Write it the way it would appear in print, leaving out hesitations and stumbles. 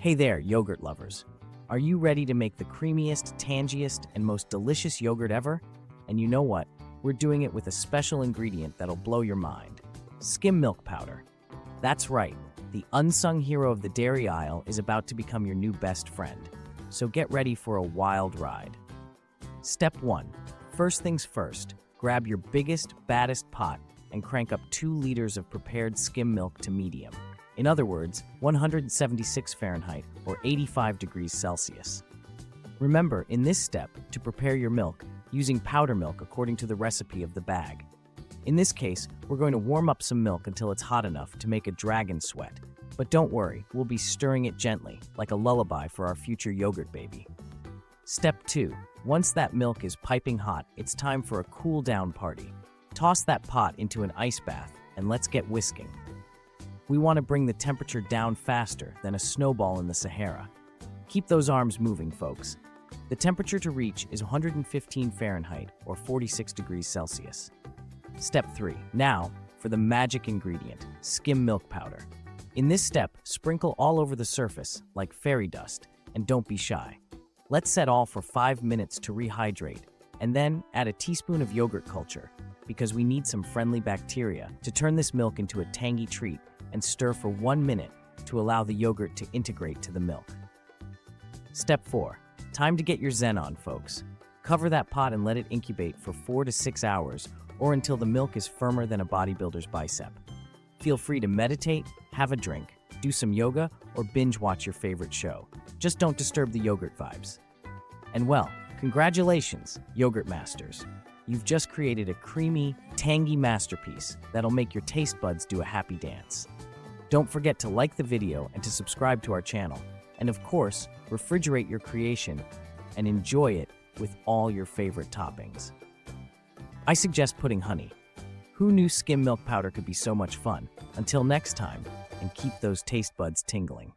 Hey there, yogurt lovers. Are you ready to make the creamiest, tangiest, and most delicious yogurt ever? And you know what? We're doing it with a special ingredient that'll blow your mind. Skim milk powder. That's right, the unsung hero of the dairy aisle is about to become your new best friend. So get ready for a wild ride. Step 1. First things first, grab your biggest, baddest pot and crank up 2 liters of prepared skim milk to medium. In other words, 176 Fahrenheit or 85 degrees Celsius. Remember, in this step, to prepare your milk, using powder milk according to the recipe of the bag. In this case, we're going to warm up some milk until it's hot enough to make a dragon sweat. But don't worry, we'll be stirring it gently, like a lullaby for our future yogurt baby. Step 2. Once that milk is piping hot, it's time for a cool down party. Toss that pot into an ice bath and let's get whisking. We want to bring the temperature down faster than a snowball in the Sahara. Keep those arms moving, folks. The temperature to reach is 115 Fahrenheit or 46 degrees Celsius. Step 3. Now, for the magic ingredient, skim milk powder. In this step, sprinkle all over the surface, like fairy dust, and don't be shy. Let's set all for 5 minutes to rehydrate, and then add a teaspoon of yogurt culture, because we need some friendly bacteria to turn this milk into a tangy treat, and stir for 1 minute to allow the yogurt to integrate to the milk. Step 4. Time to get your zen on, folks. Cover that pot and let it incubate for 4 to 6 hours or until the milk is firmer than a bodybuilder's bicep. Feel free to meditate, have a drink, do some yoga, or binge watch your favorite show. Just don't disturb the yogurt vibes. And well, congratulations, yogurt masters. You've just created a creamy, tangy masterpiece that'll make your taste buds do a happy dance. Don't forget to like the video and to subscribe to our channel. And of course, refrigerate your creation and enjoy it with all your favorite toppings. I suggest putting honey. Who knew skim milk powder could be so much fun? Until next time, and keep those taste buds tingling.